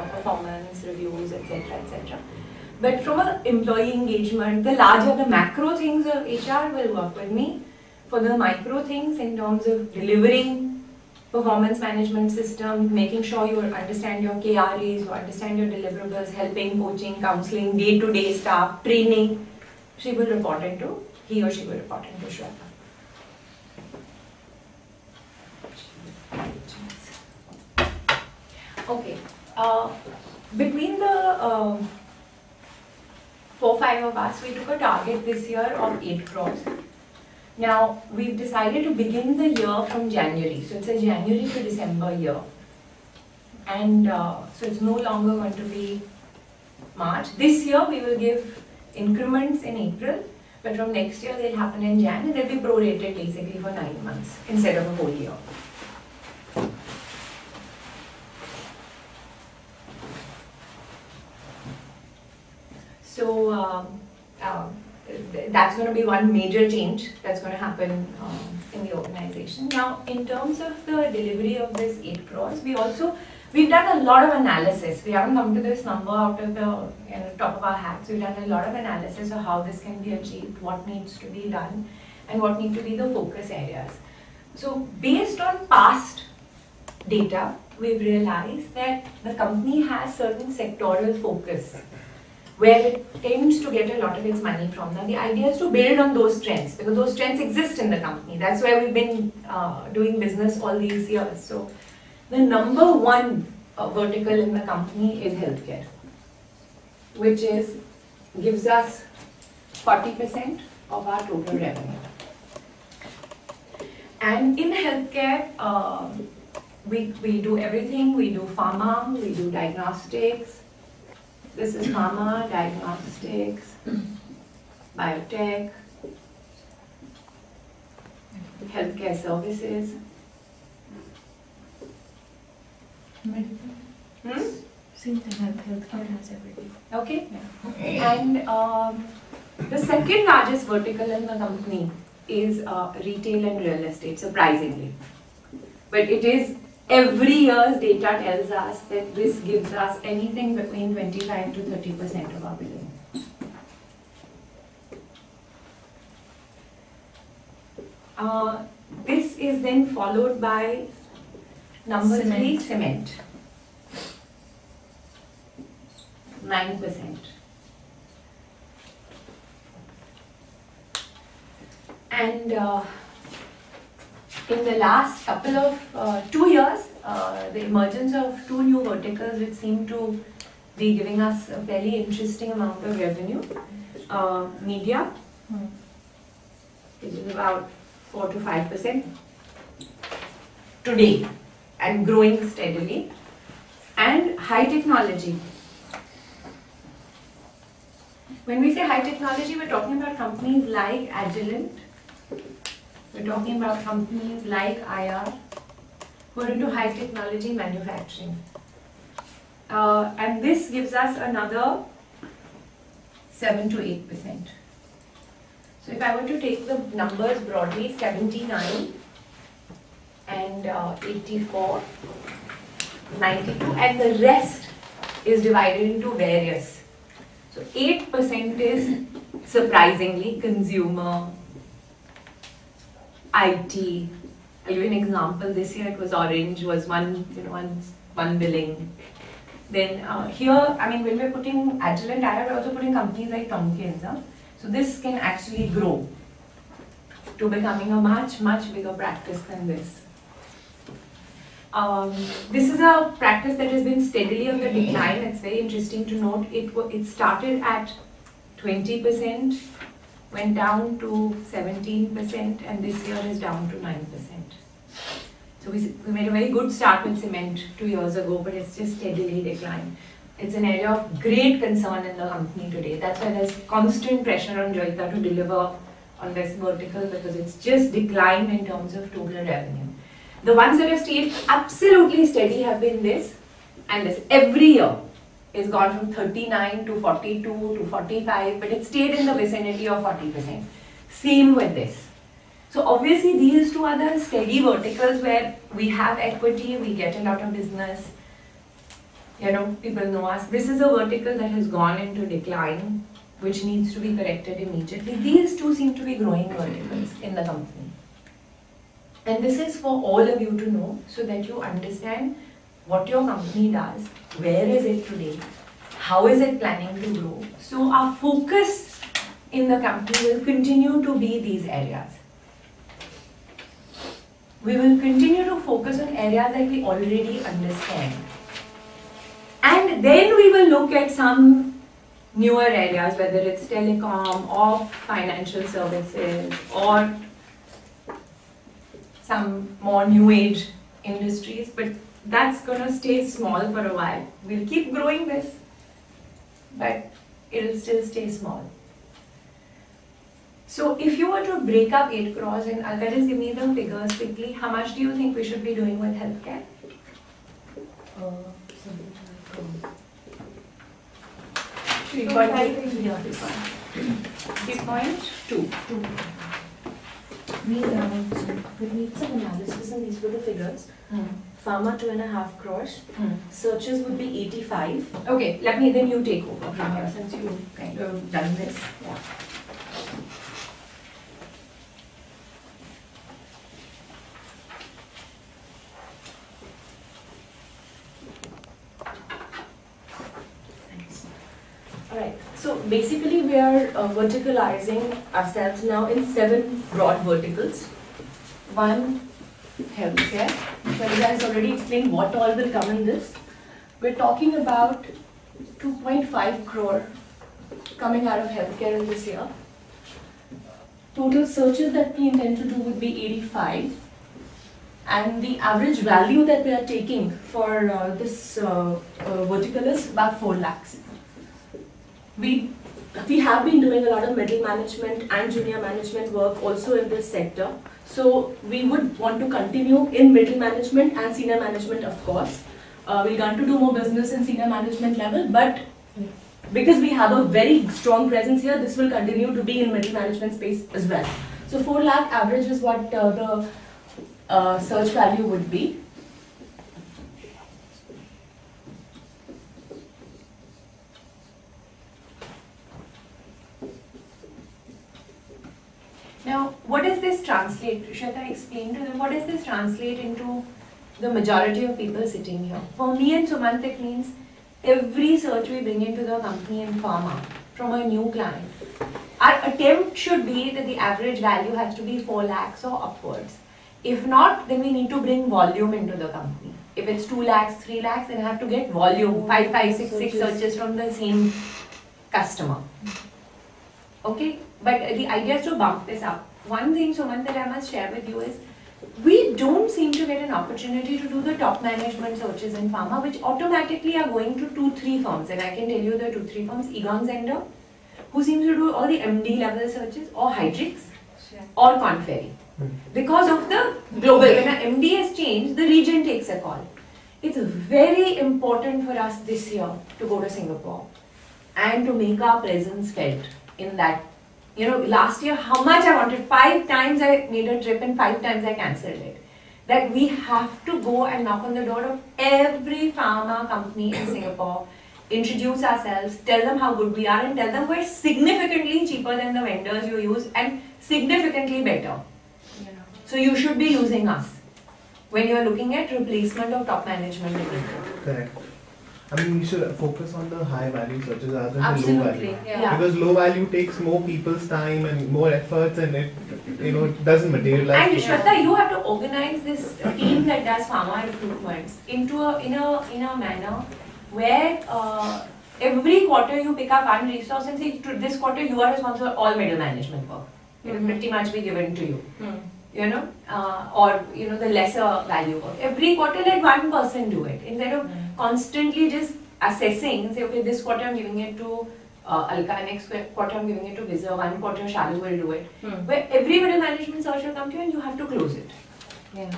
performance reviews, etc., etc. But from an employee engagement, the larger the macro things of HR will work with me. For the micro things in terms of delivering performance management system, making sure you understand your KRAs, you understand your deliverables, helping, coaching, counseling, day-to-day staff, training, he or she will report into Shweta. Okay. Between the 4-5 of us, we took a target this year of 8 crores. Now, we've decided to begin the year from January. So, it's a January to December year. And so, it's no longer going to be March. This year, we will give increments in April. But from next year, they'll happen in Jan and they'll be prorated basically for 9 months instead of a whole year. So, that's going to be one major change that's going to happen in the organization. Now, in terms of the delivery of this 8 crores, we've done a lot of analysis. We haven't come to this number out of the top of our hats. We've done a lot of analysis of how this can be achieved, what needs to be done, and what need to be the focus areas. So, based on past data, we've realized that the company has certain sectoral focus where it tends to get a lot of its money from. Now, the idea is to build on those trends because those trends exist in the company. That's why we've been doing business all these years. So, the number one vertical in the company is healthcare, which gives us 40% of our total revenue. And in healthcare, we do everything. We do pharma, we do diagnostics. This is pharma, diagnostics, biotech, healthcare services. Medical. Same thing, healthcare has everything. Okay. Yeah. And the second largest vertical in the company is retail and real estate, surprisingly. But it is every year's data tells us that this gives us anything between 25 to 30% of our billing. This is then followed by number 3, cement. 9%. And in the last couple of 2 years, the emergence of 2 new verticals which seem to be giving us a fairly interesting amount of revenue. Media, which is about 4 to 5% today and growing steadily, and high technology. When we say high technology, we're talking about companies like Agilent. We're talking about companies like IR who are into high technology manufacturing. And this gives us another 7 to 8%. So if I were to take the numbers broadly, 79 and 84, 92, and the rest is divided into various. So 8% is surprisingly consumer, IT. I'll give you an example. This year it was Orange, was one billing. Then here, I mean, when we're putting Agilent, we're also putting companies like Tomkins. So this can actually grow to becoming a much, much bigger practice than this. This is a practice that has been steadily on the decline. It's very interesting to note. It started at 20%, went down to 17%, and this year is down to 9%. So we made a very good start with cement 2 years ago, but it's just steadily declined. It's an area of great concern in the company today. That's why there's constant pressure on Joyita to deliver on this vertical because it's just declined in terms of total revenue. The ones that have stayed absolutely steady have been this and this. Every year it's gone from 39 to 42 to 45, but it stayed in the vicinity of 40%. Same with this. So obviously these two are the steady verticals where we have equity, we get a lot of business. People know us. This is a vertical that has gone into decline, which needs to be corrected immediately. These two seem to be growing verticals in the company. And this is for all of you to know so that you understand what your company does, where is it today, how is it planning to grow. So our focus in the company will continue to be these areas. We will continue to focus on areas that we already understand. And then we will look at some newer areas, whether it's telecom or financial services or some more new age industries, but that's going to stay small for a while. We'll keep growing this, but it'll still stay small. So if you were to break up 8 crores, and Alka, just give me the figures quickly, how much do you think we should be doing with healthcare? Something like 3.2. We need some analysis, and these were the figures. Pharma 2.5 crores. Searches would be 85. Okay, then you take over from here since you've kind of done this. Yeah. Alright, so basically we are verticalizing ourselves now in 7 broad verticals. One, healthcare. Sharida has already explained what all will come in this. We're talking about 2.5 crore coming out of healthcare in this year. Total searches that we intend to do would be 85. And the average value that we are taking for this vertical is about 4 lakhs. We have been doing a lot of middle management and junior management work also in this sector. So we would want to continue in middle management and senior management, of course. We're going to do more business in senior management level, but because we have a very strong presence here, this will continue to be in middle management space as well. So 4 lakh average is what the search value would be. Now, what does this translate? Shweta, explain to them, what does this translate into the majority of people sitting here? For me and Sumant, it means every search we bring into the company in pharma from a new client, our attempt should be that the average value has to be 4 lakhs or upwards. If not, then we need to bring volume into the company. If it's 2 lakhs, 3 lakhs, then I have to get volume, 5, 6 searches from the same customer. Okay, but the idea is to bump this up. One thing, Sumant, that I must share with you is, we don't seem to get an opportunity to do the top management searches in pharma, which automatically are going to 2-3 firms. And I can tell you the 2-3 firms, Egon Zehnder, who seems to do all the MD level searches, or Hydrix, or Korn Ferry. Because of the global, when an MD has changed, the region takes a call. It's very important for us this year to go to Singapore and to make our presence felt in that. You know, last year, how much I wanted, 5 times I made a trip and 5 times I cancelled it. That we have to go and knock on the door of every pharma company in Singapore, introduce ourselves, tell them how good we are, and tell them we're significantly cheaper than the vendors you use and significantly better. Yeah. So you should be using us when you're looking at replacement of top management. Correct. I mean, we should focus on the high value searches rather than the low Absolutely, value. yeah. Because low value takes more people's time and more efforts, and it doesn't materialize. And Shweta, you have to organize this team that does pharma recruitments into in a manner where every quarter you pick up one resource and say, this quarter you are responsible for all middle management work. It will pretty much be given to you. You know, or the lesser value work. Every quarter let one person do it instead of constantly just assessing and say, okay, this quarter I'm giving it to Alka, next quarter I'm giving it to Vizor, one quarter Shalu will do it. Where every middle management search will come to you and you have to close it. Yeah.